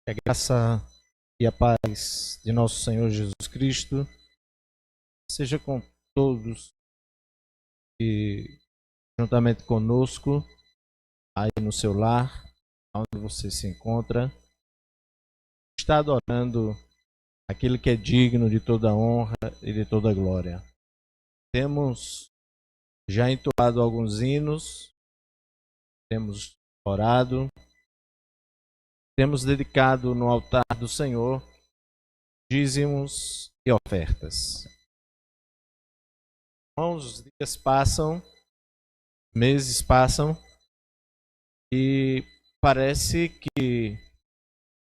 Que a graça e a paz de nosso Senhor Jesus Cristo seja com todos e juntamente conosco aí no seu lar, onde você se encontra, está adorando aquele que é digno de toda honra e de toda glória. Temos já entoado alguns hinos, temos orado, temos dedicado no altar do Senhor dízimos e ofertas. Irmãos, os dias passam, meses passam e parece que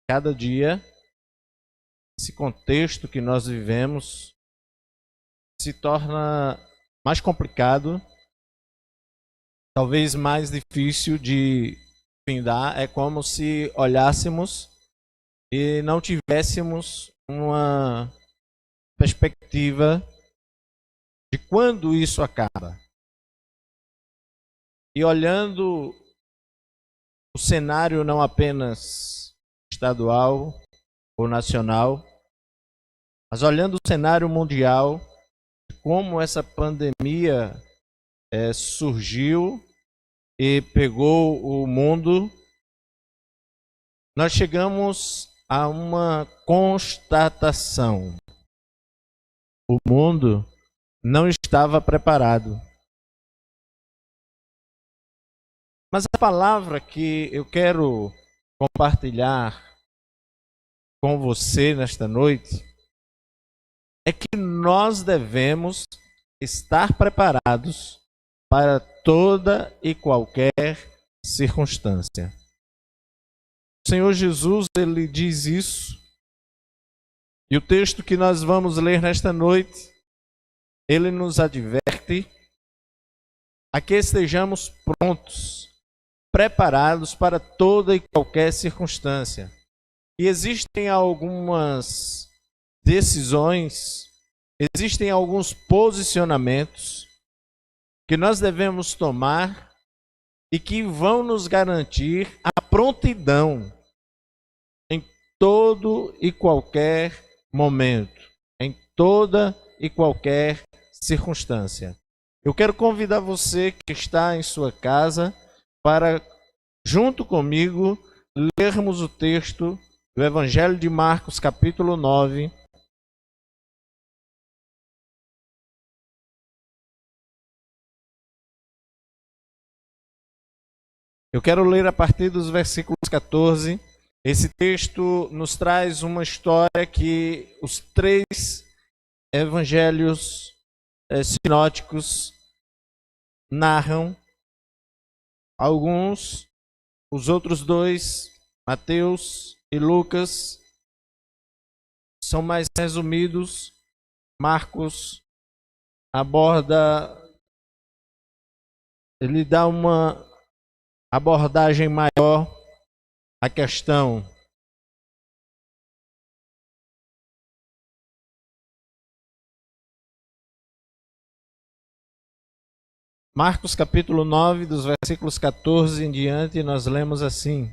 cada dia esse contexto que nós vivemos se torna mais complicado, talvez mais difícil de findar. É como se olhássemos e não tivéssemos uma perspectiva de quando isso acaba. E olhando o cenário não apenas estadual ou nacional, mas olhando o cenário mundial, como essa pandemia surgiu e pegou o mundo, nós chegamos a uma constatação: o mundo não estava preparado. Mas a palavra que eu quero compartilhar com você nesta noite é que nós devemos estar preparados para toda e qualquer circunstância. O Senhor Jesus, ele diz isso, e o texto que nós vamos ler nesta noite, ele nos adverte a que estejamos prontos, preparados para toda e qualquer circunstância. E existem algumas decisões, existem alguns posicionamentos que nós devemos tomar e que vão nos garantir a prontidão em todo e qualquer momento, em toda e qualquer circunstância. Eu quero convidar você que está em sua casa para, junto comigo, lermos o texto do Evangelho de Marcos, capítulo 9. Eu quero ler a partir dos versículos 14. Esse texto nos traz uma história que os três evangelhos sinóticos narram. Alguns, os outros dois, Mateus e Lucas, são mais resumidos. Marcos aborda, ele dá uma abordagem maior à questão. Marcos capítulo 9, dos versículos 14 em diante, nós lemos assim: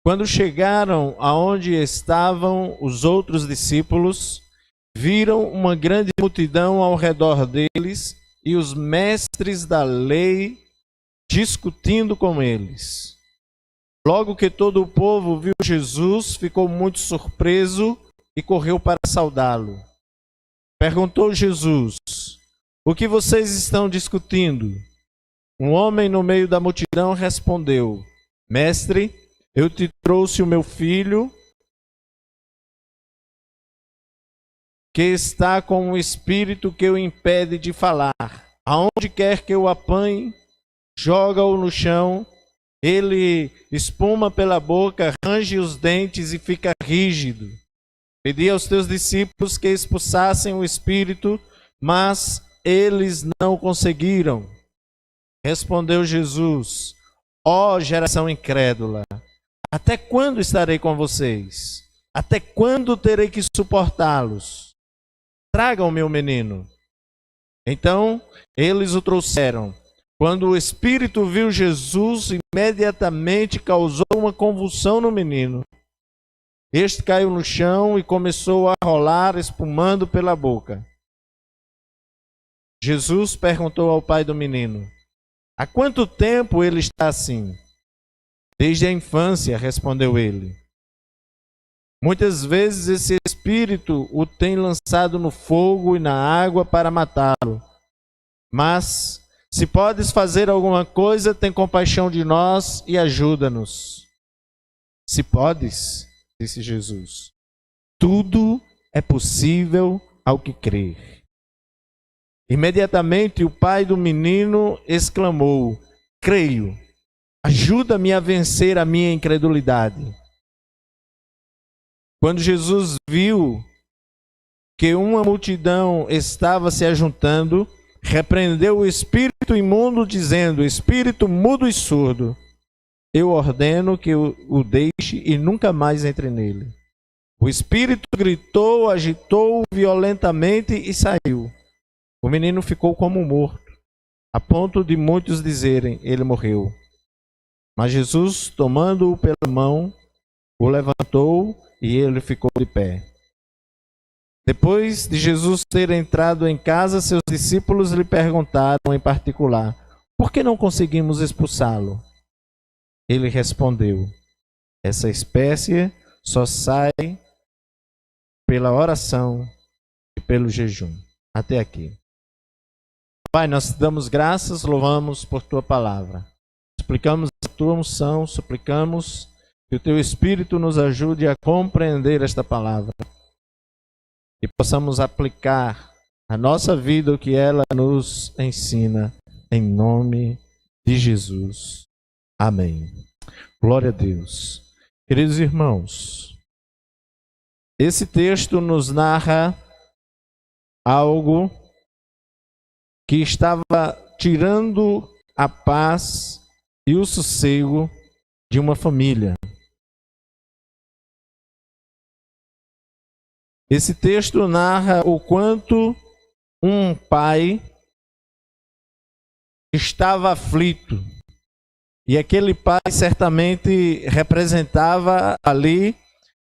Quando chegaram aonde estavam os outros discípulos, viram uma grande multidão ao redor deles e os mestres da lei discutindo com eles. Logo que todo o povo viu Jesus, ficou muito surpreso e correu para saudá-lo. Perguntou Jesus: O que vocês estão discutindo? Um homem no meio da multidão respondeu: Mestre, eu te trouxe o meu filho, que está com um espírito que o impede de falar. Aonde quer que eu apanhe, joga-o no chão, ele espuma pela boca, range os dentes e fica rígido. Pedi aos teus discípulos que expulsassem o espírito, mas eles não conseguiram. Respondeu Jesus: Ó geração incrédula, até quando estarei com vocês? Até quando terei que suportá-los? Tragam o meu menino. Então eles o trouxeram. Quando o espírito viu Jesus, imediatamente causou uma convulsão no menino. Este caiu no chão e começou a rolar, espumando pela boca. Jesus perguntou ao pai do menino: há quanto tempo ele está assim? Desde a infância, respondeu ele. Muitas vezes esse espírito o tem lançado no fogo e na água para matá-lo. Mas, se podes fazer alguma coisa, tem compaixão de nós e ajuda-nos. Se podes, disse Jesus, tudo é possível ao que crer. Imediatamente o pai do menino exclamou: creio, ajuda-me a vencer a minha incredulidade. Quando Jesus viu que uma multidão estava se ajuntando, repreendeu o espírito imundo, dizendo: espírito mudo e surdo, eu ordeno que o deixe e nunca mais entre nele. O espírito gritou, agitou violentamente e saiu. O menino ficou como morto, a ponto de muitos dizerem: ele morreu. Mas Jesus, tomando-o pela mão, o levantou e ele ficou de pé. Depois de Jesus ter entrado em casa, seus discípulos lhe perguntaram em particular: por que não conseguimos expulsá-lo? Ele respondeu: essa espécie só sai pela oração e pelo jejum. Até aqui. Pai, nós te damos graças, louvamos por tua palavra. Suplicamos a tua unção, suplicamos que o teu Espírito nos ajude a compreender esta palavra e possamos aplicar a nossa vida o que ela nos ensina, em nome de Jesus. Amém. Glória a Deus. Queridos irmãos, esse texto nos narra algo que estava tirando a paz e o sossego de uma família. Esse texto narra o quanto um pai estava aflito. E aquele pai certamente representava ali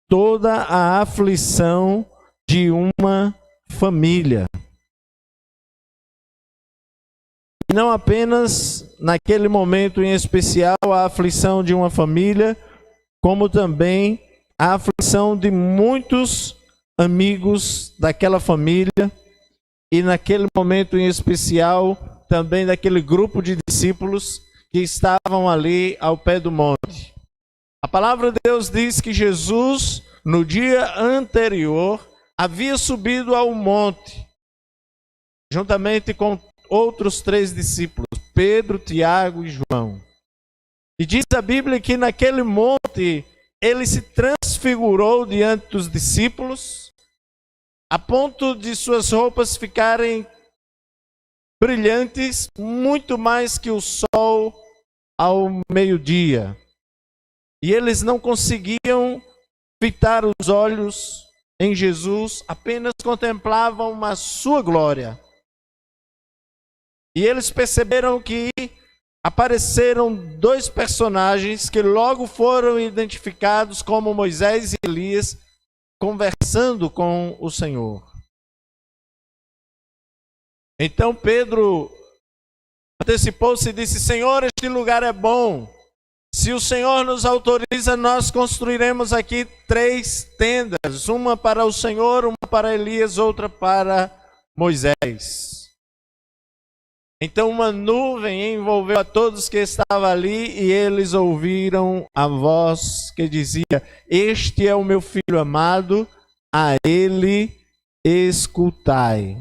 toda a aflição de uma família. E não apenas naquele momento em especial a aflição de uma família, como também a aflição de muitos amigos daquela família e naquele momento em especial também daquele grupo de discípulos que estavam ali ao pé do monte. A palavra de Deus diz que Jesus, no dia anterior, havia subido ao monte, juntamente com outros 3 discípulos, Pedro, Tiago e João. E diz a Bíblia que naquele monte ele se transfigurou diante dos discípulos, a ponto de suas roupas ficarem brilhantes, muito mais que o sol ao meio-dia. E eles não conseguiam fitar os olhos em Jesus, apenas contemplavam a sua glória. E eles perceberam que apareceram 2 personagens que logo foram identificados como Moisés e Elias, conversando com o Senhor. Então Pedro antecipou-se e disse: Senhor, este lugar é bom. Se o Senhor nos autoriza, nós construiremos aqui 3 tendas, uma para o Senhor, uma para Elias, outra para Moisés. Então uma nuvem envolveu a todos que estavam ali e eles ouviram a voz que dizia: este é o meu filho amado, a ele escutai.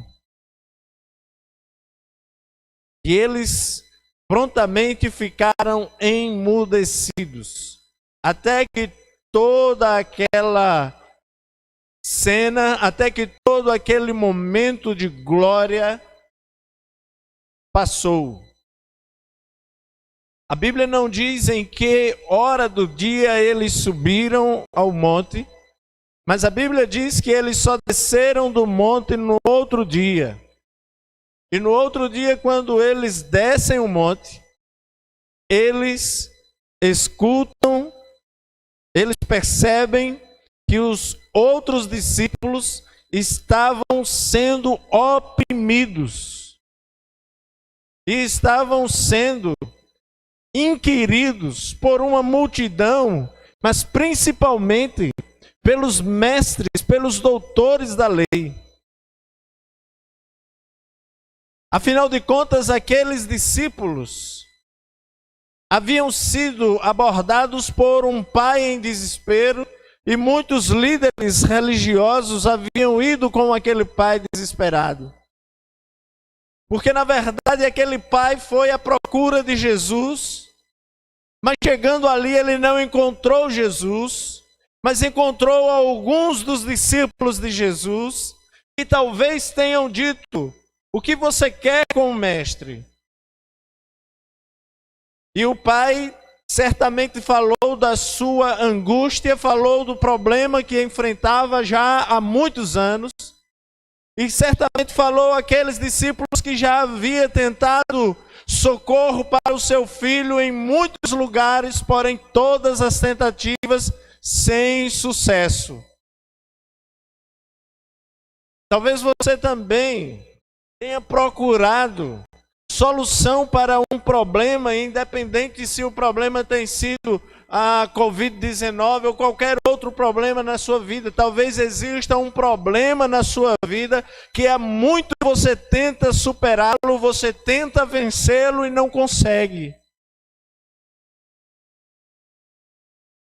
E eles prontamente ficaram emudecidos, até que toda aquela cena, até que todo aquele momento de glória passou. A Bíblia não diz em que hora do dia eles subiram ao monte, mas a Bíblia diz que eles só desceram do monte no outro dia. E no outro dia, quando eles descem o monte, eles escutam, eles percebem que que os outros discípulos estavam sendo oprimidos e estavam sendo inquiridos por uma multidão, mas principalmente pelos mestres, pelos doutores da lei. Afinal de contas, aqueles discípulos haviam sido abordados por um pai em desespero e muitos líderes religiosos haviam ido com aquele pai desesperado. Porque na verdade aquele pai foi à procura de Jesus, mas chegando ali ele não encontrou Jesus, mas encontrou alguns dos discípulos de Jesus que talvez tenham dito: o que você quer com o mestre? E o pai certamente falou da sua angústia, falou do problema que enfrentava já há muitos anos, e certamente falou àqueles discípulos que já havia tentado socorro para o seu filho em muitos lugares, porém todas as tentativas sem sucesso. Talvez você também tenha procurado solução para um problema, independente se o problema tem sido a Covid-19 ou qualquer outro problema na sua vida. Talvez exista um problema na sua vida que há muito você tenta superá-lo, você tenta vencê-lo e não consegue.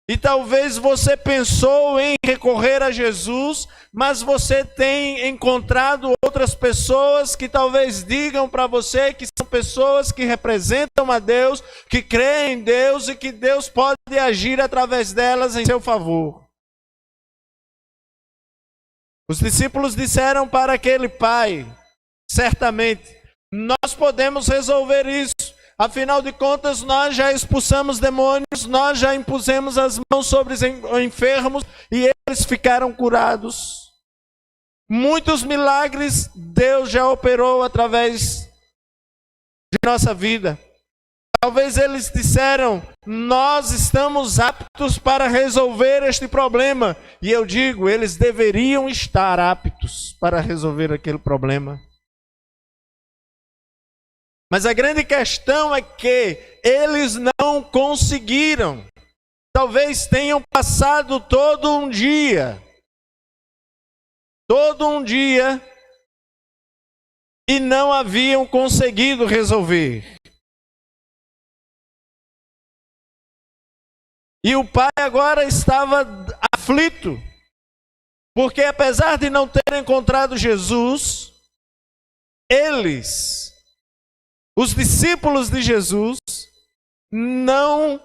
E talvez você pensou em recorrer a Jesus, mas você tem encontrado outras pessoas que talvez digam para você que são pessoas que representam a Deus, que creem em Deus e que Deus pode agir através delas em seu favor. Os discípulos disseram para aquele pai: certamente, nós podemos resolver isso. Afinal de contas, nós já expulsamos demônios, nós já impusemos as mãos sobre os enfermos e eles ficaram curados. Muitos milagres Deus já operou através de nossa vida. Talvez eles disseram: nós estamos aptos para resolver este problema. E eu digo, eles deveriam estar aptos para resolver aquele problema. Mas a grande questão é que eles não conseguiram. Talvez tenham passado todo um dia, e não haviam conseguido resolver. E o pai agora estava aflito, porque apesar de não ter encontrado Jesus, os discípulos de Jesus, não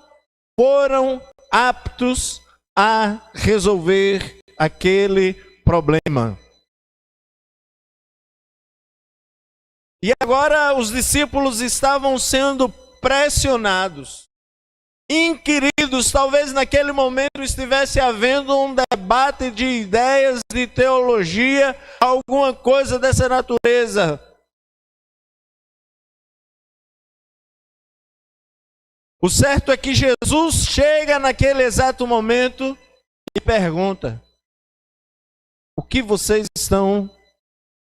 foram aptos a resolver aquele problema. E agora os discípulos estavam sendo pressionados, inquiridos. Talvez naquele momento estivesse havendo um debate de ideias, de teologia, alguma coisa dessa natureza. O certo é que Jesus chega naquele exato momento e pergunta: o que vocês estão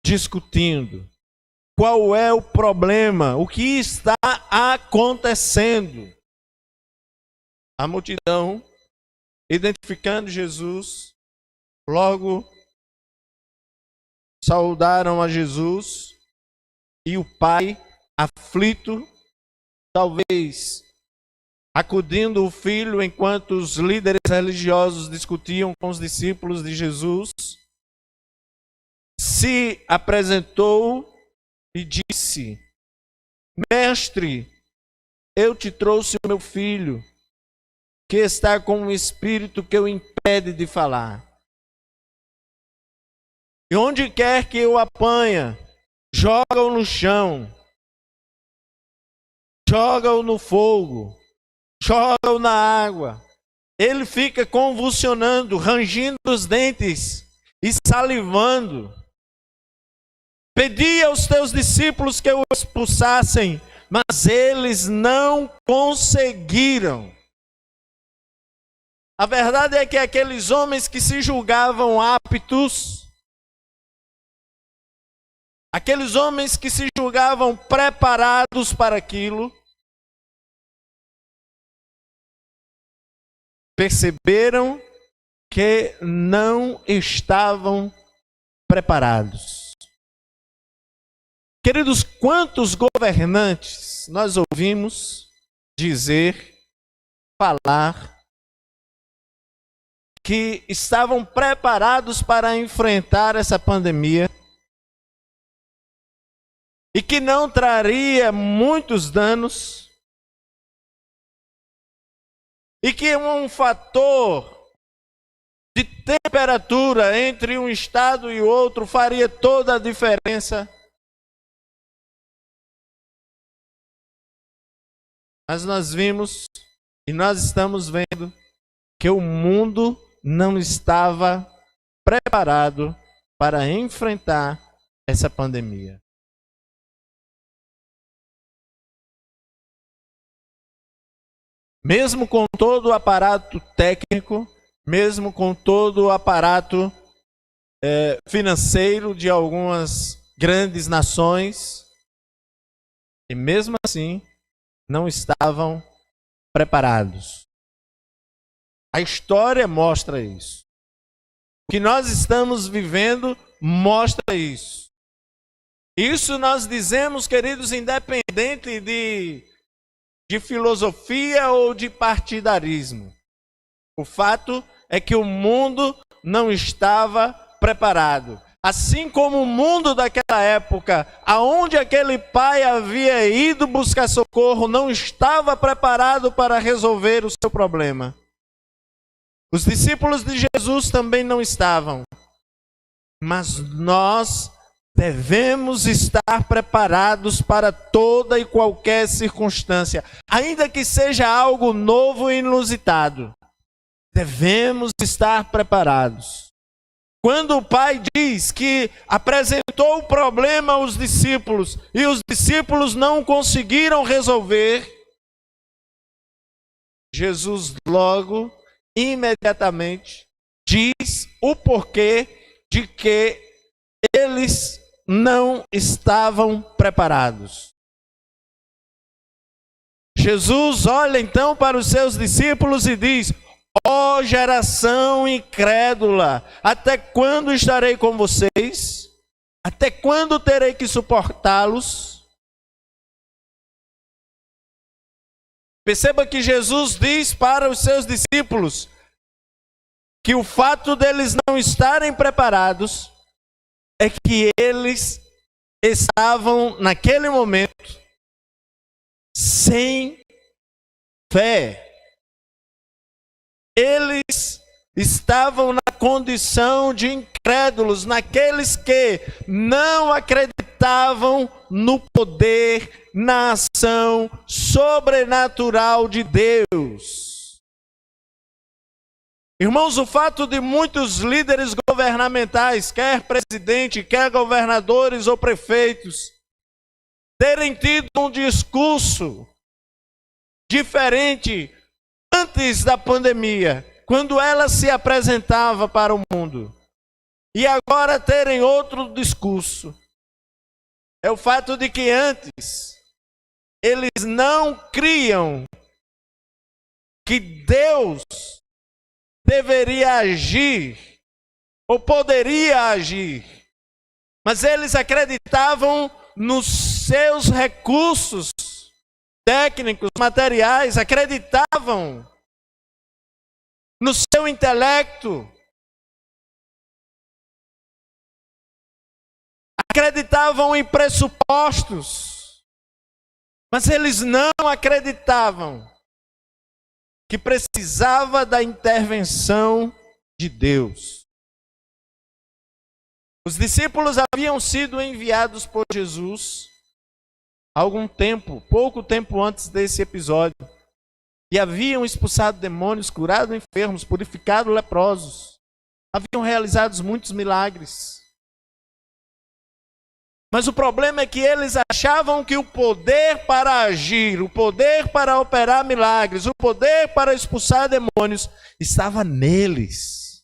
discutindo? Qual é o problema? O que está acontecendo? A multidão, identificando Jesus, logo saudaram a Jesus, e o pai, aflito, talvez acudindo o filho enquanto os líderes religiosos discutiam com os discípulos de Jesus, se apresentou e disse: mestre, eu te trouxe o meu filho, que está com um espírito que o impede de falar. E onde quer que eu apanhe, joga-o no chão, joga-o no fogo, joga-o na água. Ele fica convulsionando, rangindo os dentes e salivando. Pedi aos teus discípulos que o expulsassem, mas eles não conseguiram. A verdade é que aqueles homens que se julgavam aptos, aqueles homens que se julgavam preparados para aquilo, perceberam que não estavam preparados. Queridos, quantos governantes nós ouvimos dizer, falar, que estavam preparados para enfrentar essa pandemia e que não traria muitos danos e que um fator de temperatura entre um estado e outro faria toda a diferença. Mas nós vimos e nós estamos vendo que o mundo não estava preparado para enfrentar essa pandemia. Mesmo com todo o aparato técnico, mesmo com todo o aparato financeiro de algumas grandes nações, e mesmo assim não estavam preparados. A história mostra isso. O que nós estamos vivendo mostra isso. Isso nós dizemos, queridos, independente de filosofia ou de partidarismo. O fato é que o mundo não estava preparado. Assim como o mundo daquela época, aonde aquele pai havia ido buscar socorro, não estava preparado para resolver o seu problema. Os discípulos de Jesus também não estavam. Mas nós devemos estar preparados para toda e qualquer circunstância, ainda que seja algo novo e inusitado. Devemos estar preparados. Quando o pai diz que apresentou o problema aos discípulos e os discípulos não conseguiram resolver, Jesus logo, imediatamente, diz o porquê de que eles não estavam preparados. Jesus olha então para os seus discípulos e diz: ó geração incrédula, até quando estarei com vocês? Até quando terei que suportá-los? Perceba que Jesus diz para os seus discípulos que o fato deles não estarem preparados é que eles estavam naquele momento sem fé. Eles estavam na condição de incrédulos, naqueles que não acreditavam no poder, na ação sobrenatural de Deus. Irmãos, o fato de muitos líderes governamentais, quer presidente, quer governadores ou prefeitos, terem tido um discurso diferente antes da pandemia, quando ela se apresentava para o mundo, e agora terem outro discurso, é o fato de que antes eles não criam que Deus deveria agir ou poderia agir, mas eles acreditavam nos seus recursos técnicos, materiais, acreditavam no seu intelecto, acreditavam em pressupostos, mas eles não acreditavam que precisava da intervenção de Deus. Os discípulos haviam sido enviados por Jesus há algum tempo, pouco tempo antes desse episódio, e haviam expulsado demônios, curado enfermos, purificado leprosos, haviam realizado muitos milagres. Mas o problema é que eles achavam que o poder para agir, o poder para operar milagres, o poder para expulsar demônios estava neles.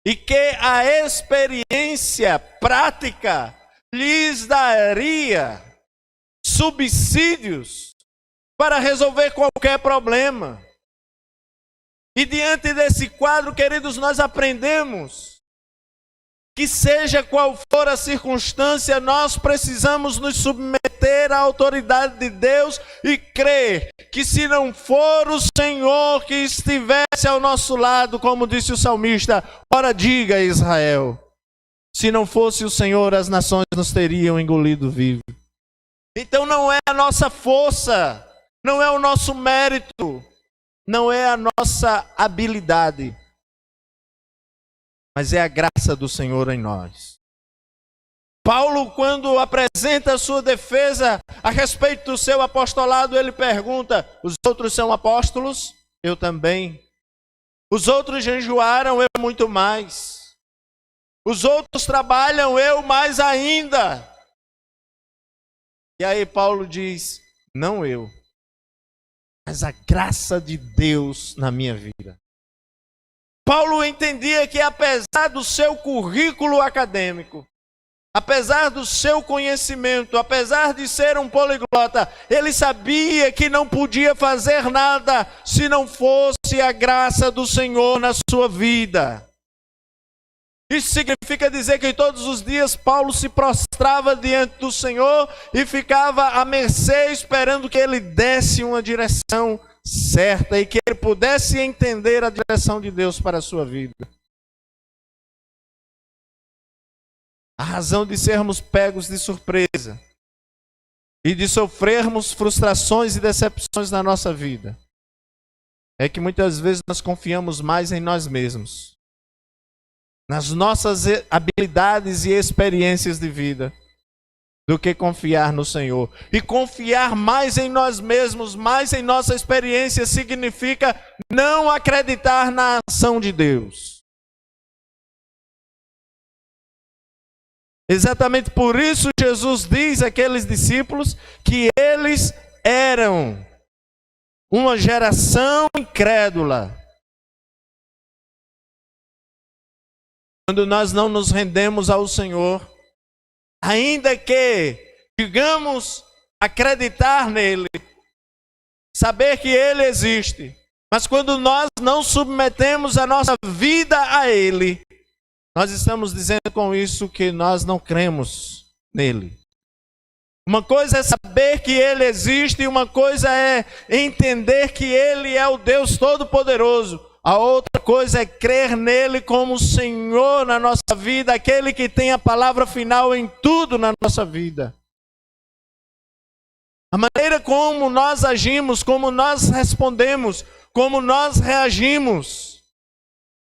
E que a experiência prática lhes daria subsídios para resolver qualquer problema. E diante desse quadro, queridos, nós aprendemos que seja qual for a circunstância, nós precisamos nos submeter à autoridade de Deus e crer que se não for o Senhor que estivesse ao nosso lado, como disse o salmista, ora diga Israel, se não fosse o Senhor, as nações nos teriam engolido vivo. Então não é a nossa força, não é o nosso mérito, não é a nossa habilidade, mas é a graça do Senhor em nós. Paulo, quando apresenta a sua defesa a respeito do seu apostolado, ele pergunta: os outros são apóstolos? Eu também. Os outros jejuaram? Eu muito mais. Os outros trabalham? Eu mais ainda. E aí Paulo diz: não eu, mas a graça de Deus na minha vida. Paulo entendia que apesar do seu currículo acadêmico, apesar do seu conhecimento, apesar de ser um poliglota, ele sabia que não podia fazer nada se não fosse a graça do Senhor na sua vida. Isso significa dizer que todos os dias Paulo se prostrava diante do Senhor e ficava à mercê esperando que ele desse uma direção certa e que ele pudesse entender a direção de Deus para a sua vida. A razão de sermos pegos de surpresa e de sofrermos frustrações e decepções na nossa vida é que muitas vezes nós confiamos mais em nós mesmos, nas nossas habilidades e experiências de vida, do que confiar no Senhor. E confiar mais em nós mesmos, mais em nossa experiência, significa não acreditar na ação de Deus. Exatamente por isso Jesus diz àqueles discípulos que eles eram uma geração incrédula. Quando nós não nos rendemos ao Senhor, ainda que digamos acreditar nele, saber que ele existe, mas quando nós não submetemos a nossa vida a ele, nós estamos dizendo com isso que nós não cremos nele. Uma coisa é saber que ele existe e uma coisa é entender que ele é o Deus Todo-Poderoso. A outra coisa é crer nele como Senhor na nossa vida, aquele que tem a palavra final em tudo na nossa vida. A maneira como nós agimos, como nós respondemos, como nós reagimos,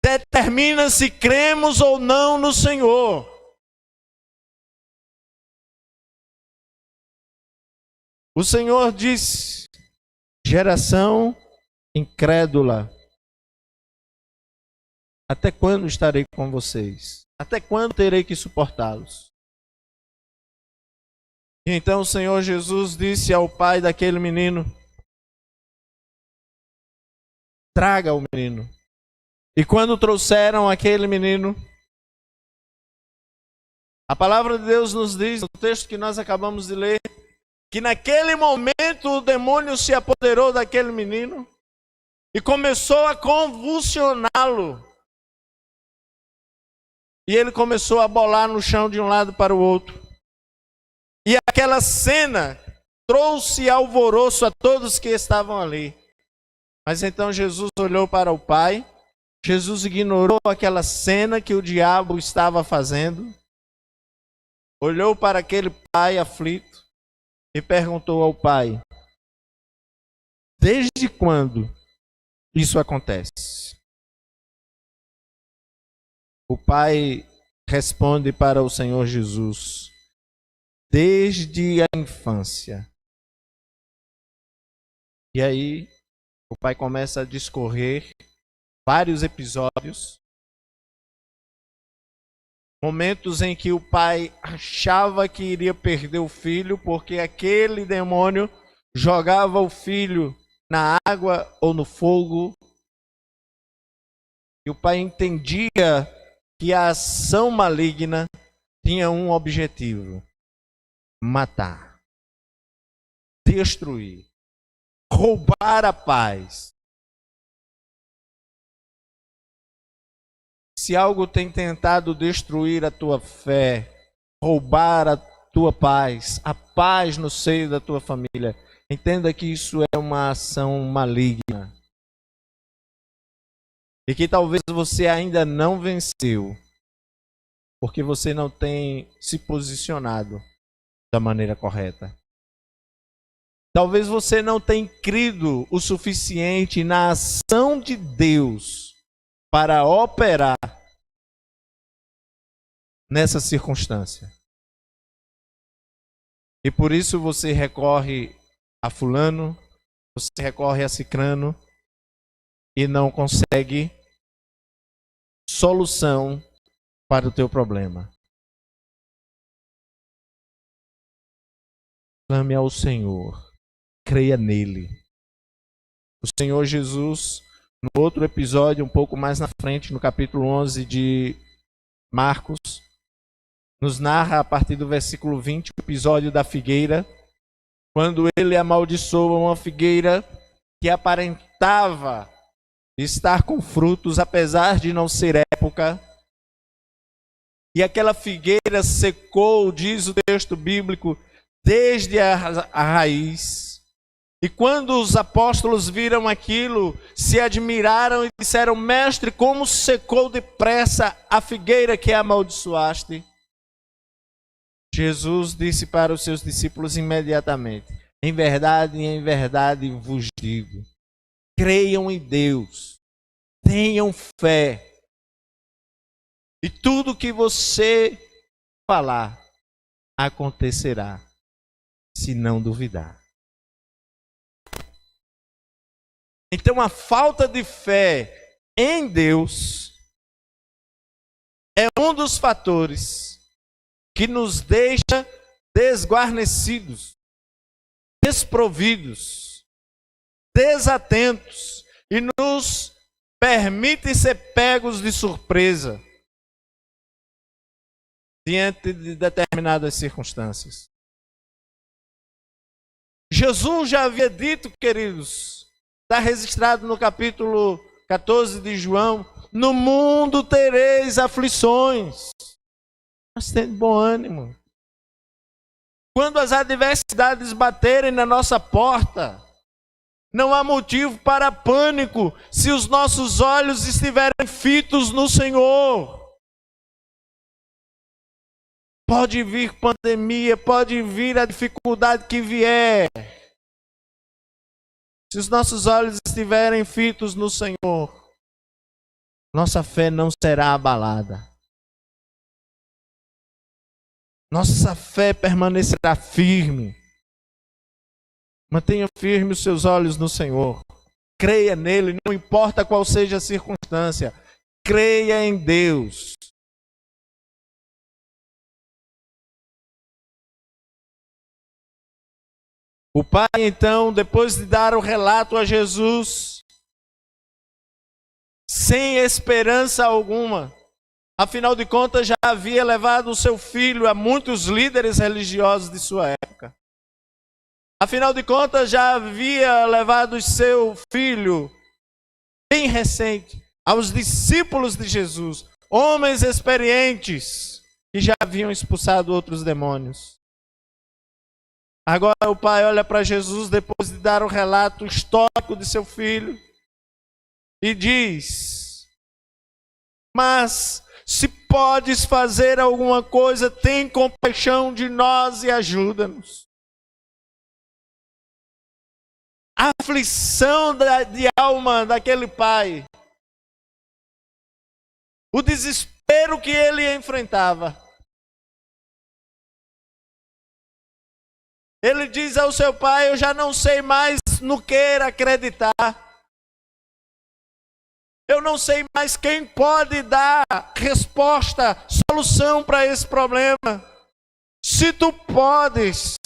determina se cremos ou não no Senhor. O Senhor diz: geração incrédula, até quando estarei com vocês? Até quando terei que suportá-los? E então o Senhor Jesus disse ao pai daquele menino: traga o menino. E quando trouxeram aquele menino, a palavra de Deus nos diz, no texto que nós acabamos de ler, que naquele momento o demônio se apoderou daquele menino e começou a convulsioná-lo. E ele começou a bolar no chão de um lado para o outro. E aquela cena trouxe alvoroço a todos que estavam ali. Mas então Jesus olhou para o pai. Jesus ignorou aquela cena que o diabo estava fazendo. Olhou para aquele pai aflito e perguntou ao pai: desde quando isso acontece? O pai responde para o Senhor Jesus: desde a infância. E aí o pai começa a discorrer vários episódios Momentos em que o pai achava que iria perder o filho, porque aquele demônio jogava o filho na água ou no fogo. E o pai entendia que a ação maligna tinha um objetivo: matar, destruir, roubar a paz. Se algo tem tentado destruir a tua fé, roubar a tua paz, a paz no seio da tua família, entenda que isso é uma ação maligna. E que talvez você ainda não venceu, porque você não tem se posicionado da maneira correta. Talvez você não tenha crido o suficiente na ação de Deus para operar nessa circunstância. E por isso você recorre a fulano, você recorre a cicrano e não consegue solução para o teu problema. Clame ao Senhor, creia nele. O Senhor Jesus, no outro episódio, um pouco mais na frente, no capítulo 11 de Marcos, nos narra a partir do versículo 20 o episódio da figueira, quando ele amaldiçoa uma figueira que aparentava estar com frutos, apesar de não ser época. E aquela figueira secou, diz o texto bíblico, desde a raiz. E quando os apóstolos viram aquilo, se admiraram e disseram: Mestre, como secou depressa a figueira que amaldiçoaste? Jesus disse para os seus discípulos imediatamente: em verdade vos digo, creiam em Deus, tenham fé, e tudo que você falar acontecerá, se não duvidar. Então a falta de fé em Deus é um dos fatores que nos deixa desguarnecidos, desprovidos, desatentos e nos permite ser pegos de surpresa diante de determinadas circunstâncias. Jesus já havia dito, queridos, está registrado no capítulo 14 de João: no mundo tereis aflições, mas tende bom ânimo. Quando as adversidades baterem na nossa porta, não há motivo para pânico se os nossos olhos estiverem fitos no Senhor. Pode vir pandemia, pode vir a dificuldade que vier. Se os nossos olhos estiverem fitos no Senhor, nossa fé não será abalada. Nossa fé permanecerá firme. Mantenha firme os seus olhos no Senhor. Creia nele, não importa qual seja a circunstância. Creia em Deus. O pai, então, depois de dar o relato a Jesus, sem esperança alguma, afinal de contas já havia levado o seu filho a muitos líderes religiosos de sua época. Afinal de contas já havia levado o seu filho, bem recente, aos discípulos de Jesus, homens experientes que já haviam expulsado outros demônios. Agora o pai olha para Jesus depois de dar o relato histórico de seu filho e diz: mas se podes fazer alguma coisa, tem compaixão de nós e ajuda-nos. A aflição de alma daquele pai, o desespero que ele enfrentava. Ele diz ao seu pai: eu já não sei mais no que acreditar. Eu não sei mais quem pode dar resposta, solução para esse problema. Se tu podes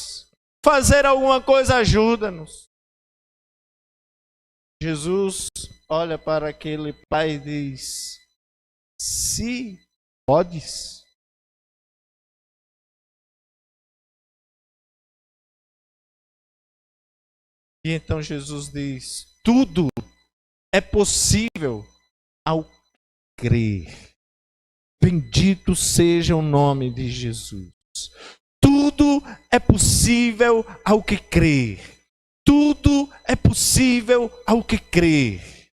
fazer alguma coisa, ajuda-nos. Jesus olha para aquele pai e diz: se podes. E então Jesus diz: tudo é possível ao crer. Bendito seja o nome de Jesus. Tudo é possível ao que crer. Tudo é possível ao que crer.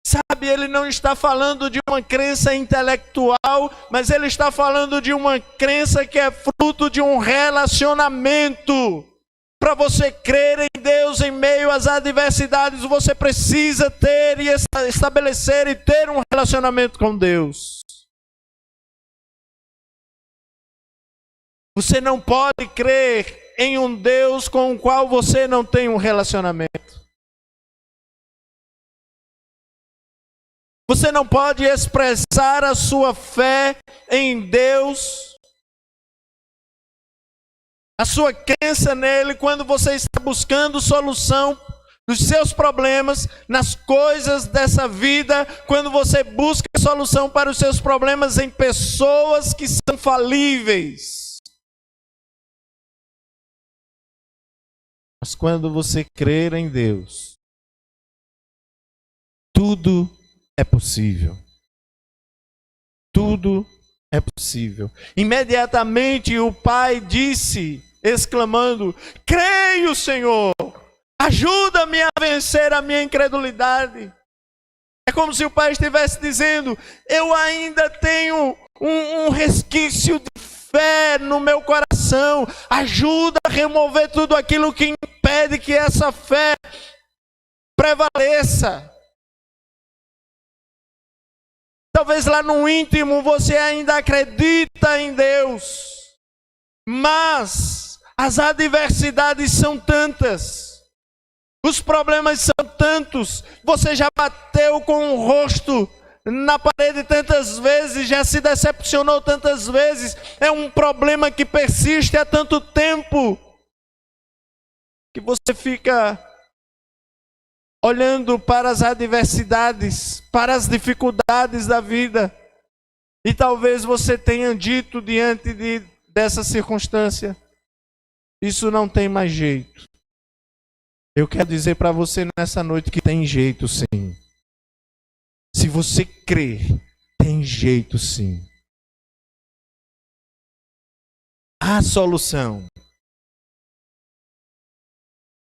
Sabe, ele não está falando de uma crença intelectual, mas ele está falando de uma crença que é fruto de um relacionamento. Para você crer em Deus em meio às adversidades, você precisa ter e estabelecer e ter um relacionamento com Deus. Você não pode crer em um Deus com o qual você não tem um relacionamento. Você não pode expressar a sua fé em Deus, a sua crença nele, quando você está buscando solução dos seus problemas, nas coisas dessa vida, quando você busca solução para os seus problemas em pessoas que são falíveis. Mas quando você crer em Deus, tudo é possível. Tudo é possível. Imediatamente o pai disse, exclamando: creio, Senhor, ajuda-me a vencer a minha incredulidade. É como se o pai estivesse dizendo: eu ainda tenho um resquício de fé no meu coração. Ajuda a remover tudo aquilo que impede que essa fé prevaleça. Talvez lá no íntimo você ainda acredita em Deus, mas as adversidades são tantas, os problemas são tantos, você já bateu com o rosto na parede tantas vezes, já se decepcionou tantas vezes, é um problema que persiste há tanto tempo, que você fica olhando para as adversidades, para as dificuldades da vida. E talvez você tenha dito diante dessa circunstância: isso não tem mais jeito. Eu quero dizer para você nessa noite que tem jeito sim. Se você crer, tem jeito sim. Há solução.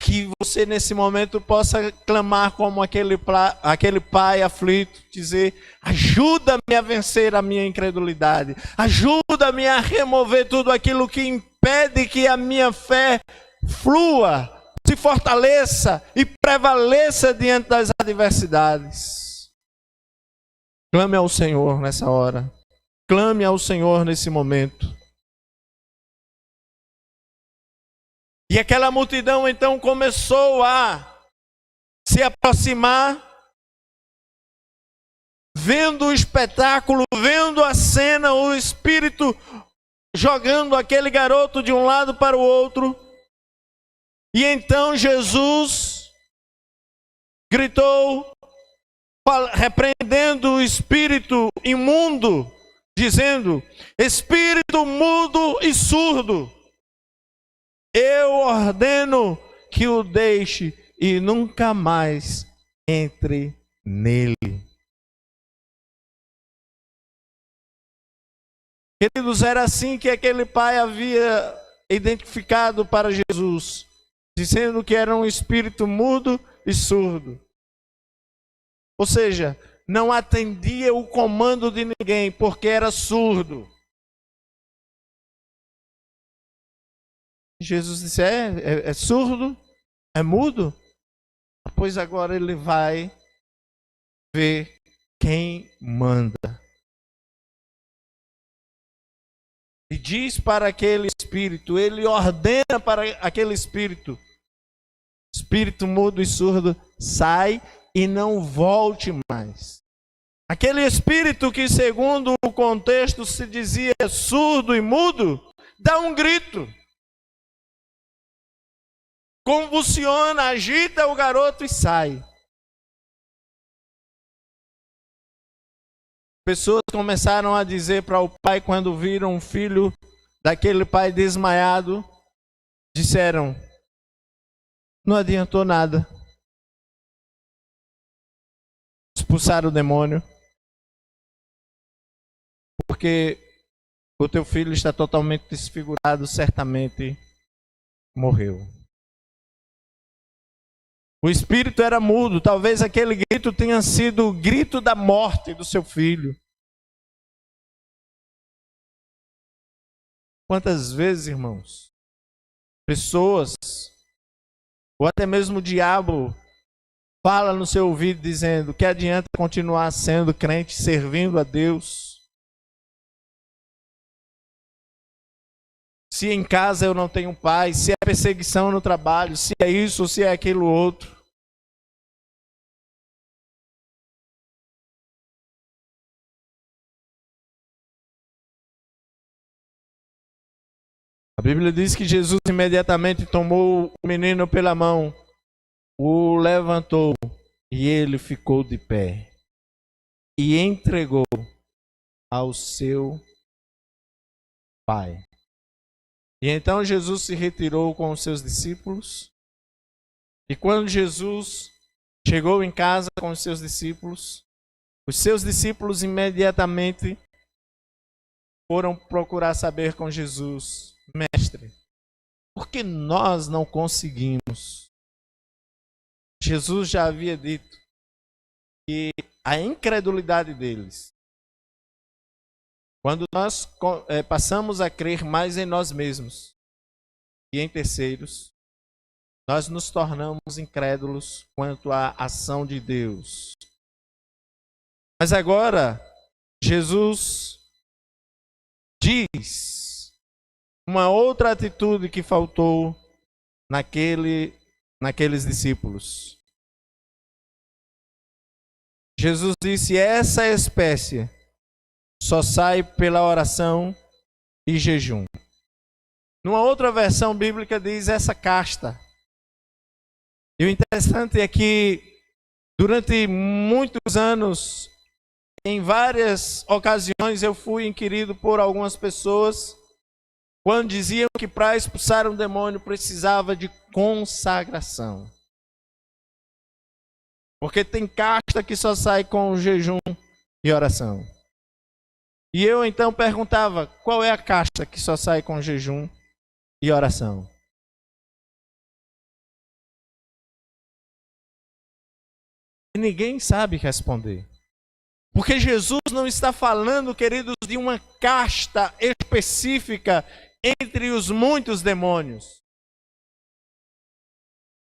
Que você nesse momento possa clamar como aquele pai aflito, dizer: ajuda-me a vencer a minha incredulidade, ajuda-me a remover tudo aquilo que impede que a minha fé flua, se fortaleça e prevaleça diante das adversidades. Clame ao Senhor nessa hora, clame ao Senhor nesse momento. E aquela multidão então começou a se aproximar, vendo o espetáculo, vendo a cena, o Espírito jogando aquele garoto de um lado para o outro. E então Jesus gritou, repreendendo o espírito imundo, dizendo: espírito mudo e surdo, eu ordeno que o deixe e nunca mais entre nele. Queridos, era assim que aquele pai havia identificado para Jesus, dizendo que era um espírito mudo e surdo. Ou seja, não atendia o comando de ninguém, porque era surdo. Jesus disse: é surdo? É mudo? Pois agora ele vai ver quem manda. E diz para aquele espírito, ele ordena para aquele espírito mudo e surdo: sai e não volte mais. Aquele espírito que, segundo o contexto, se dizia surdo e mudo, dá um grito. Convulsiona, agita o garoto e sai. Pessoas começaram a dizer para o pai, quando viram um filho daquele pai desmaiado, disseram: não adiantou nada. Expulsaram o demônio, porque o teu filho está totalmente desfigurado, certamente morreu. O espírito era mudo, talvez aquele grito tenha sido o grito da morte do seu filho. Quantas vezes, irmãos, pessoas, ou até mesmo o diabo, fala no seu ouvido dizendo que adianta continuar sendo crente, servindo a Deus, se em casa eu não tenho paz, se é perseguição no trabalho, se é isso ou se é aquilo outro. A Bíblia diz que Jesus imediatamente tomou o menino pela mão, o levantou e ele ficou de pé e entregou ao seu pai. E então Jesus se retirou com os seus discípulos. E quando Jesus chegou em casa com os seus discípulos imediatamente foram procurar saber com Jesus: mestre, por que nós não conseguimos? Jesus já havia dito que a incredulidade deles, quando nós passamos a crer mais em nós mesmos e em terceiros, nós nos tornamos incrédulos quanto à ação de Deus. Mas agora, Jesus diz uma outra atitude que faltou naqueles discípulos. Jesus disse: essa espécie só sai pela oração e jejum. Numa outra versão bíblica diz essa casta. E o interessante é que durante muitos anos, em várias ocasiões, eu fui inquirido por algumas pessoas quando diziam que para expulsar um demônio precisava de consagração. Porque tem casta que só sai com jejum e oração. E eu então perguntava: qual é a casta que só sai com jejum e oração? E ninguém sabe responder. Porque Jesus não está falando, queridos, de uma casta específica entre os muitos demônios.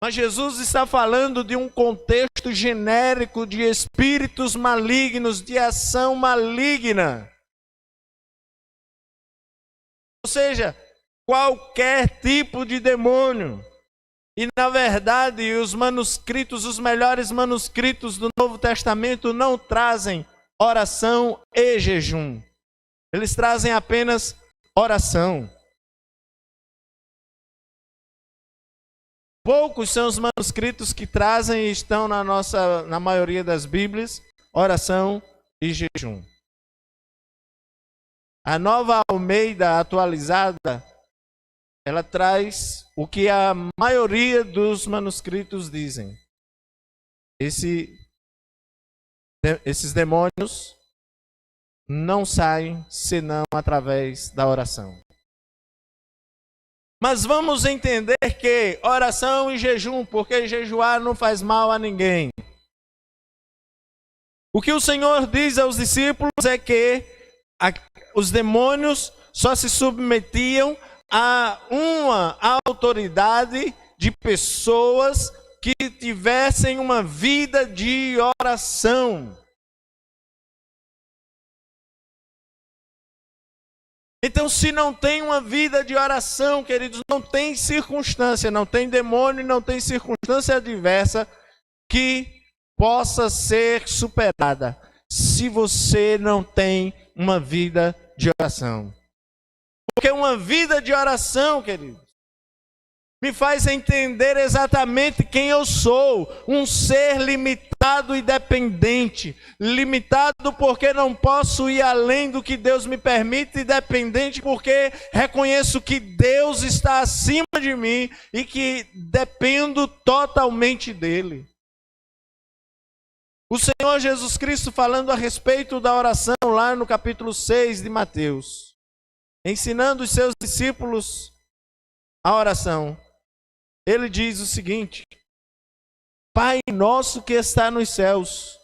Mas Jesus está falando de um contexto genérico de espíritos malignos, de ação maligna. Ou seja, qualquer tipo de demônio. E na verdade, os manuscritos, os melhores manuscritos do Novo Testamento não trazem oração e jejum. Eles trazem apenas oração. Poucos são os manuscritos que trazem e estão na maioria das Bíblias, oração e jejum. A Nova Almeida atualizada, ela traz o que a maioria dos manuscritos dizem. Esses demônios não saem senão através da oração. Mas vamos entender que oração e jejum, porque jejuar não faz mal a ninguém. O que o Senhor diz aos discípulos é que os demônios só se submetiam a uma autoridade de pessoas que tivessem uma vida de oração. Então, se não tem uma vida de oração, queridos, não tem circunstância, não tem demônio, não tem circunstância adversa que possa ser superada se você não tem uma vida de oração. Porque uma vida de oração, querido, me faz entender exatamente quem eu sou, um ser limitado e dependente. Limitado porque não posso ir além do que Deus me permite, e dependente porque reconheço que Deus está acima de mim e que dependo totalmente dele. O Senhor Jesus Cristo, falando a respeito da oração lá no capítulo 6 de Mateus, ensinando os seus discípulos a oração, ele diz o seguinte: Pai nosso que está nos céus,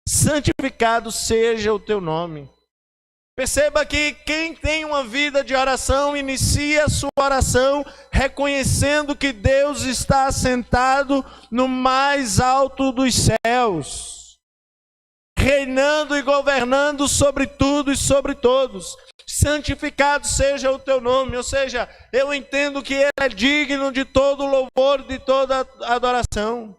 santificado seja o teu nome. Perceba que quem tem uma vida de oração inicia a sua oração reconhecendo que Deus está assentado no mais alto dos céus, reinando e governando sobre tudo e sobre todos. Santificado seja o teu nome, ou seja, eu entendo que Ele é digno de todo louvor, de toda adoração.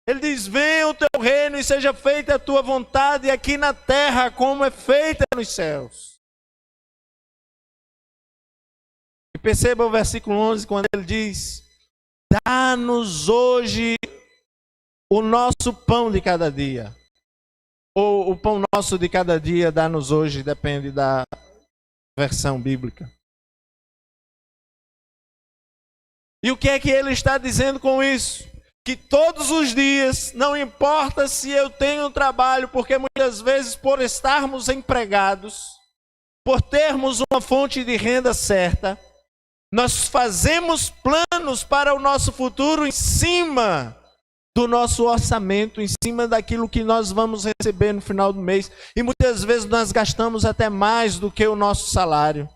Ele diz: venha o teu reino e seja feita a tua vontade aqui na terra como é feita nos céus. E perceba o versículo 11 quando ele diz: dá-nos hoje o nosso pão de cada dia. Ou o pão nosso de cada dia, dá-nos hoje, depende da versão bíblica. E o que é que ele está dizendo com isso? Que todos os dias, não importa se eu tenho trabalho, porque muitas vezes por estarmos empregados, por termos uma fonte de renda certa, nós fazemos planos para o nosso futuro em cima do nosso orçamento, em cima daquilo que nós vamos receber no final do mês. E muitas vezes nós gastamos até mais do que o nosso salário.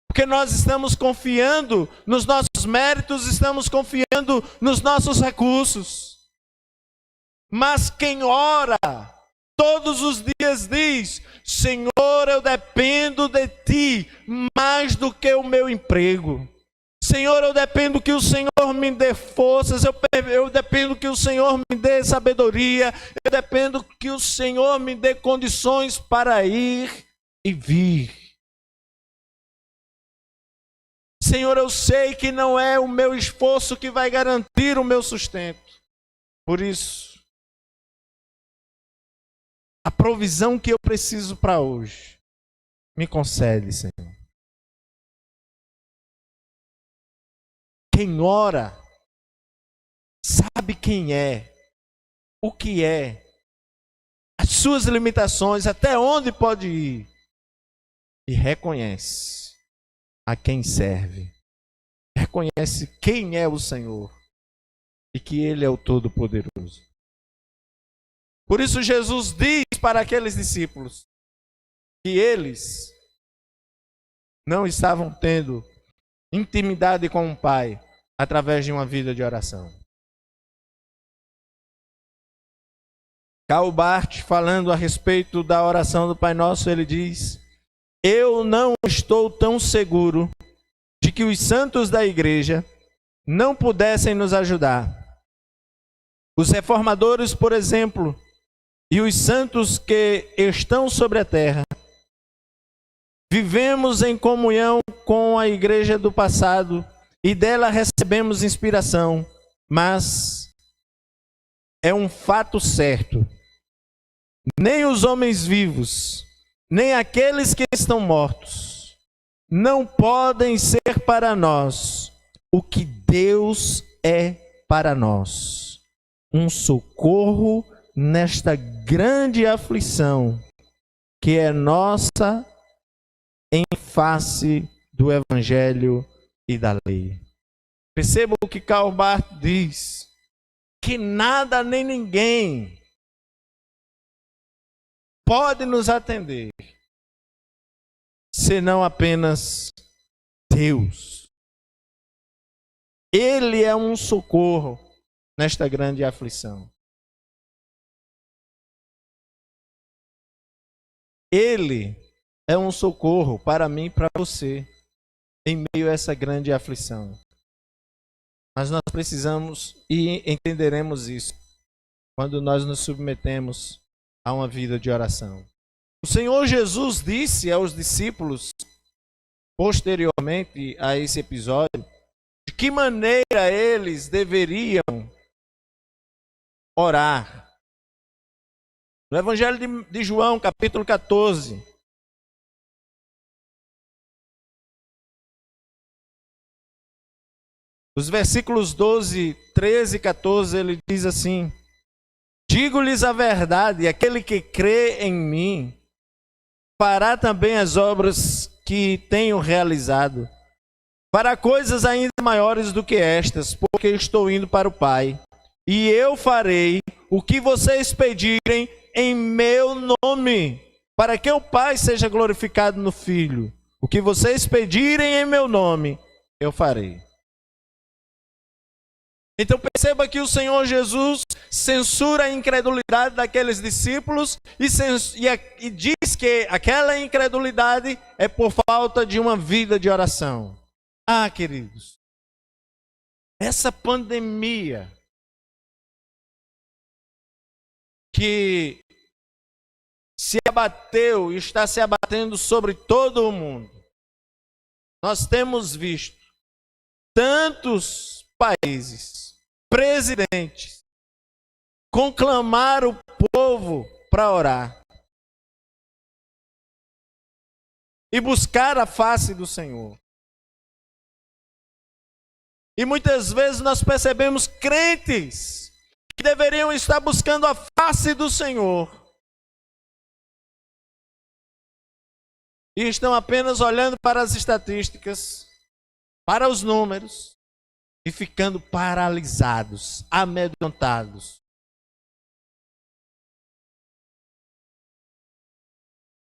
Porque nós estamos confiando nos nossos méritos, estamos confiando nos nossos recursos. Mas quem ora todos os dias diz: Senhor, eu dependo de Ti mais do que o meu emprego. Senhor, eu dependo que o Senhor me dê forças, eu dependo que o Senhor me dê sabedoria, eu dependo que o Senhor me dê condições para ir e vir. Senhor, eu sei que não é o meu esforço que vai garantir o meu sustento. Por isso, a provisão que eu preciso para hoje, me concede, Senhor. Quem ora, sabe quem é, o que é, as suas limitações, até onde pode ir, e reconhece a quem serve, reconhece quem é o Senhor e que Ele é o Todo-Poderoso. Por isso Jesus diz para aqueles discípulos que eles não estavam tendo intimidade com o Pai através de uma vida de oração. Karl Barth, falando a respeito da oração do Pai Nosso, ele diz: eu não estou tão seguro de que os santos da igreja não pudessem nos ajudar. Os reformadores, por exemplo, e os santos que estão sobre a terra, vivemos em comunhão com a igreja do passado e dela recebemos inspiração, mas é um fato certo: nem os homens vivos, nem aqueles que estão mortos, não podem ser para nós o que Deus é para nós, um socorro nesta grande aflição que é nossa em face do Evangelho e da lei. Perceba o que Karl Barth diz: que nada nem ninguém pode nos atender, senão apenas Deus. Ele é um socorro nesta grande aflição. Ele é um socorro para mim e para você em meio a essa grande aflição. Mas nós precisamos e entenderemos isso quando nós nos submetemos a uma vida de oração. O Senhor Jesus disse aos discípulos, posteriormente a esse episódio, de que maneira eles deveriam orar. No Evangelho de João, capítulo 14, os versículos 12, 13 e 14, ele diz assim: digo-lhes a verdade, aquele que crê em mim, fará também as obras que tenho realizado. Fará coisas ainda maiores do que estas, porque estou indo para o Pai. E eu farei o que vocês pedirem em meu nome, para que o Pai seja glorificado no Filho. O que vocês pedirem em meu nome, eu farei. Então perceba que o Senhor Jesus censura a incredulidade daqueles discípulos e diz que aquela incredulidade é por falta de uma vida de oração. Ah, queridos, essa pandemia que se abateu e está se abatendo sobre todo o mundo, nós temos visto tantos países, presidentes, conclamar o povo para orar e buscar a face do Senhor. E muitas vezes nós percebemos crentes que deveriam estar buscando a face do Senhor e estão apenas olhando para as estatísticas, para os números, e ficando paralisados, amedrontados.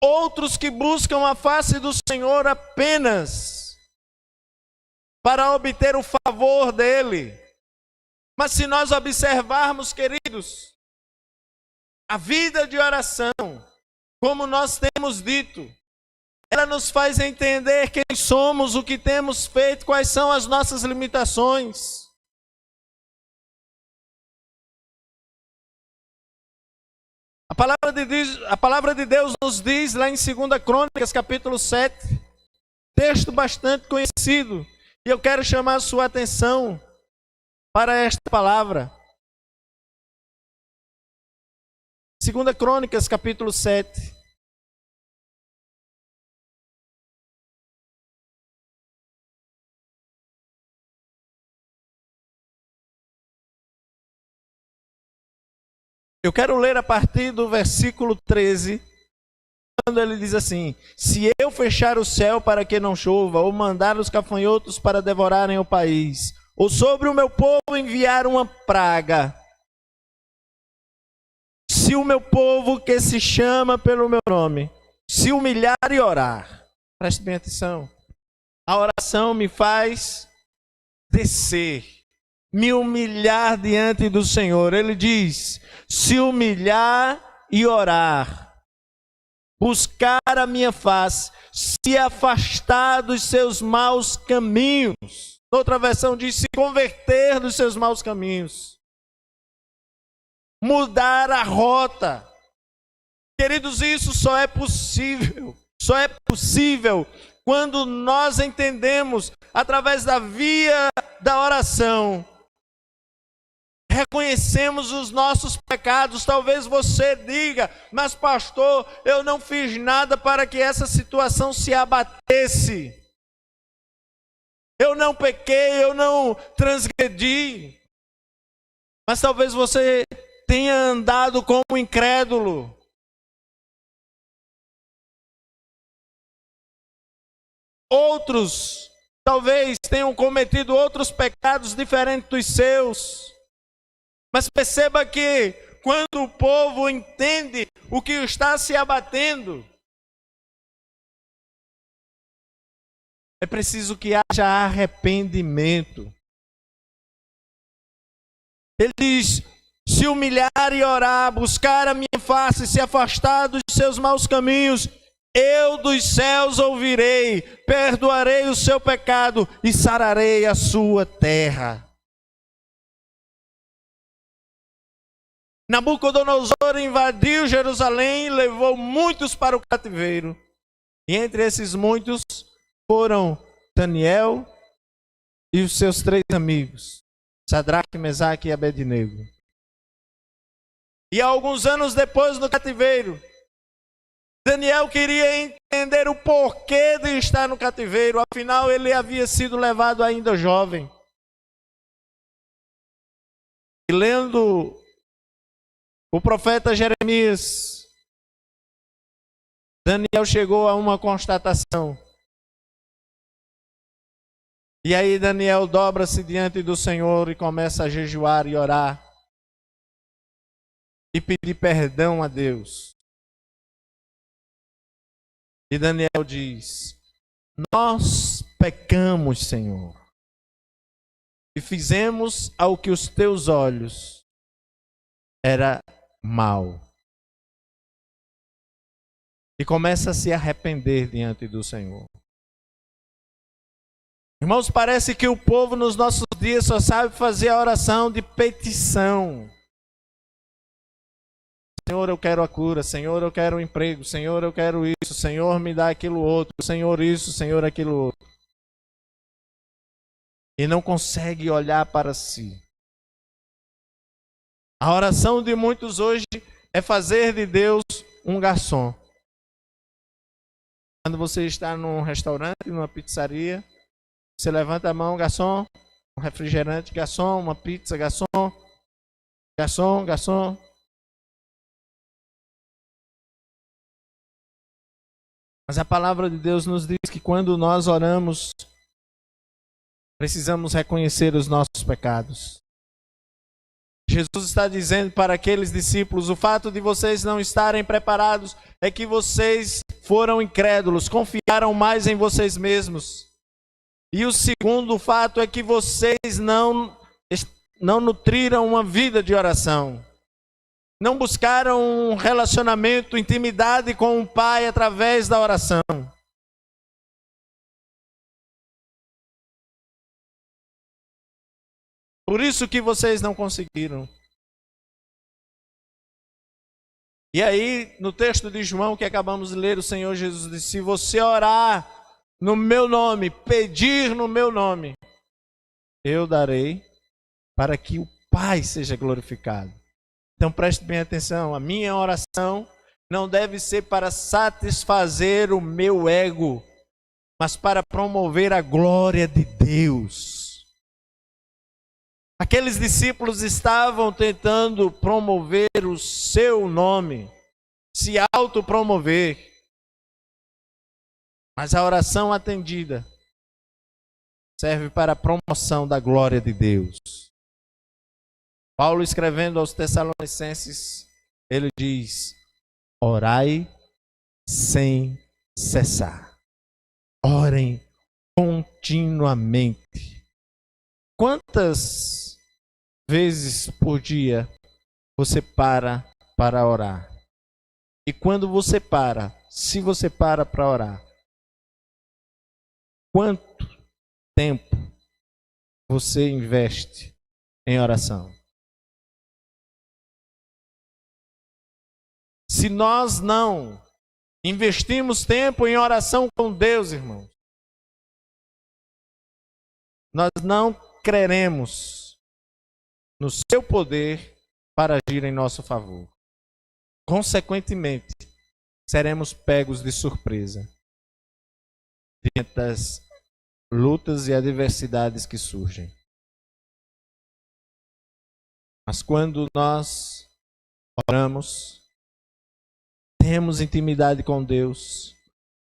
Outros que buscam a face do Senhor apenas para obter o favor dele. Mas se nós observarmos, queridos, a vida de oração, como nós temos dito, ela nos faz entender quem somos, o que temos feito, quais são as nossas limitações. A palavra de Deus nos diz lá em 2 Crônicas, capítulo 7, texto bastante conhecido, e eu quero chamar a sua atenção para esta palavra. 2 Crônicas, capítulo 7. Eu quero ler a partir do versículo 13, quando ele diz assim: se eu fechar o céu para que não chova, ou mandar os gafanhotos para devorarem o país, ou sobre o meu povo enviar uma praga, se o meu povo que se chama pelo meu nome se humilhar e orar, preste bem atenção, a oração me faz descer, me humilhar diante do Senhor. Ele diz: se humilhar e orar, buscar a minha face, se afastar dos seus maus caminhos. Outra versão diz: se converter dos seus maus caminhos, mudar a rota. Queridos, isso só é possível quando nós entendemos, através da via da oração, reconhecemos os nossos pecados. Talvez você diga: mas pastor, eu não fiz nada para que essa situação se abatesse. Eu não pequei, eu não transgredi. Mas talvez você tenha andado como incrédulo. Outros talvez tenham cometido outros pecados diferentes dos seus. Mas perceba que quando o povo entende o que está se abatendo, é preciso que haja arrependimento. Ele diz: se humilhar e orar, buscar a minha face, se afastar dos seus maus caminhos, eu dos céus ouvirei, perdoarei o seu pecado e sararei a sua terra. Nabucodonosor invadiu Jerusalém e levou muitos para o cativeiro. E entre esses muitos foram Daniel e os seus 3 amigos, Sadraque, Mesaque e Abednego. E alguns anos depois, no cativeiro, Daniel queria entender o porquê de estar no cativeiro. Afinal, ele havia sido levado ainda jovem. E lendo o profeta Jeremias, Daniel chegou a uma constatação. E aí Daniel dobra-se diante do Senhor e começa a jejuar e orar. E pedir perdão a Deus. E Daniel diz: nós pecamos, Senhor, e fizemos ao que os teus olhos era mal. E começa a se arrepender diante do Senhor. Irmãos, parece que o povo nos nossos dias só sabe fazer a oração de petição. Senhor, eu quero a cura. Senhor, eu quero o emprego. Senhor, eu quero isso. Senhor, me dá aquilo outro. Senhor, isso. Senhor, aquilo outro. E não consegue olhar para si. A oração de muitos hoje é fazer de Deus um garçom. Quando você está num restaurante, numa pizzaria, você levanta a mão, garçom, um refrigerante, garçom, uma pizza, garçom, garçom, garçom. Mas a palavra de Deus nos diz que quando nós oramos, precisamos reconhecer os nossos pecados. Jesus está dizendo para aqueles discípulos: o fato de vocês não estarem preparados é que vocês foram incrédulos, confiaram mais em vocês mesmos. E o segundo fato é que vocês não nutriram uma vida de oração. Não buscaram um relacionamento, intimidade com o Pai através da oração. Por isso que vocês não conseguiram. E aí, no texto de João que acabamos de ler, o Senhor Jesus disse: se você orar no meu nome, pedir no meu nome, eu darei, para que o Pai seja glorificado. Então preste bem atenção, a minha oração não deve ser para satisfazer o meu ego, mas para promover a glória de Deus. Aqueles discípulos estavam tentando promover o seu nome, se autopromover. Mas a oração atendida serve para a promoção da glória de Deus. Paulo, escrevendo aos Tessalonicenses, ele diz: orai sem cessar. Orem continuamente. Quantas vezes por dia você para orar? E quando você para, se você para orar, quanto tempo você investe em oração? Se nós não investimos tempo em oração com Deus, irmãos, nós não creremos no seu poder para agir em nosso favor. Consequentemente, seremos pegos de surpresa diante das lutas e adversidades que surgem. Mas quando nós oramos, temos intimidade com Deus,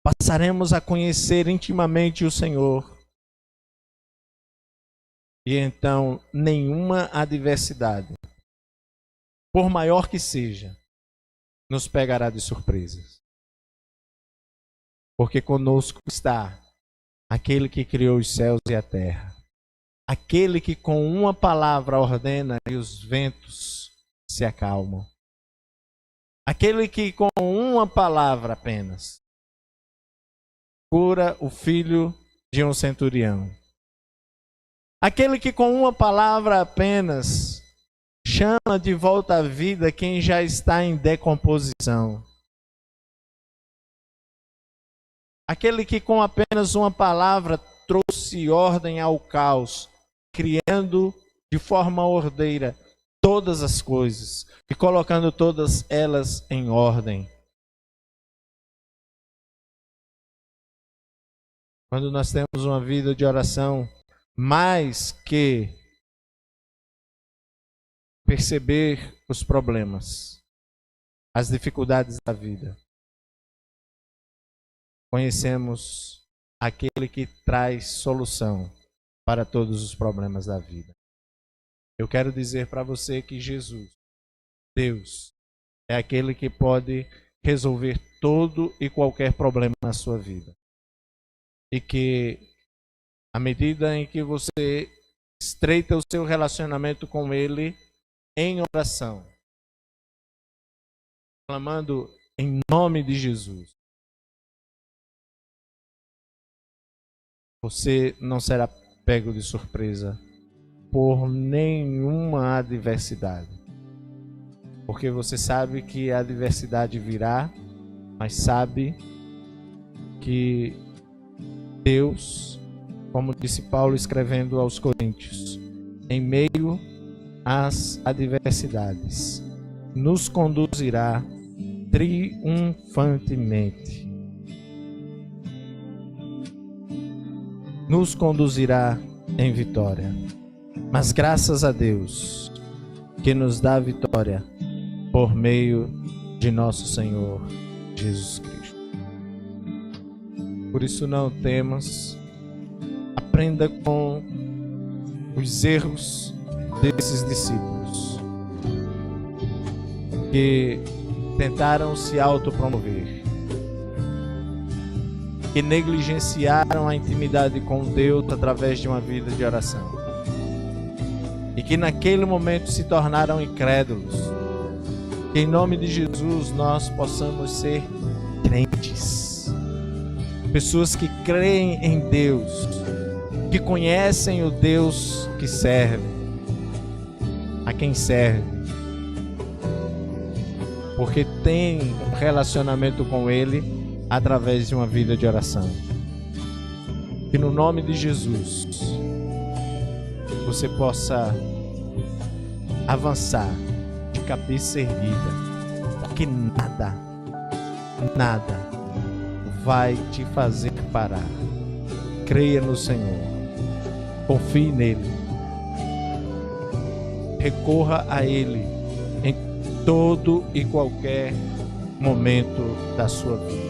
passaremos a conhecer intimamente o Senhor. E então, nenhuma adversidade, por maior que seja, nos pegará de surpresas. Porque conosco está aquele que criou os céus e a terra. Aquele que com uma palavra ordena e os ventos se acalmam. Aquele que com uma palavra apenas cura o filho de um centurião. Aquele que com uma palavra apenas chama de volta à vida quem já está em decomposição. Aquele que com apenas uma palavra trouxe ordem ao caos, criando de forma ordeira todas as coisas e colocando todas elas em ordem. Quando nós temos uma vida de oração, mais que perceber os problemas, as dificuldades da vida, conhecemos aquele que traz solução para todos os problemas da vida. Eu quero dizer para você que Jesus, Deus, é aquele que pode resolver todo e qualquer problema na sua vida. E que, à medida em que você estreita o seu relacionamento com Ele em oração, clamando em nome de Jesus, você não será pego de surpresa por nenhuma adversidade. Porque você sabe que a adversidade virá, mas sabe que Deus, como disse Paulo escrevendo aos Coríntios, em meio às adversidades, nos conduzirá triunfantemente. Nos conduzirá em vitória. Mas graças a Deus que nos dá vitória por meio de nosso Senhor Jesus Cristo. Por isso não temas, aprenda com os erros desses discípulos que tentaram se autopromover, que negligenciaram a intimidade com Deus através de uma vida de oração e que naquele momento se tornaram incrédulos. Que em nome de Jesus nós possamos ser crentes, pessoas que creem em Deus, que conhecem o Deus que serve, a quem serve, porque tem um relacionamento com Ele através de uma vida de oração. Que no nome de Jesus você possa avançar de cabeça erguida, porque nada vai te fazer parar. Creia no Senhor, confie nele, recorra a Ele em todo e qualquer momento da sua vida.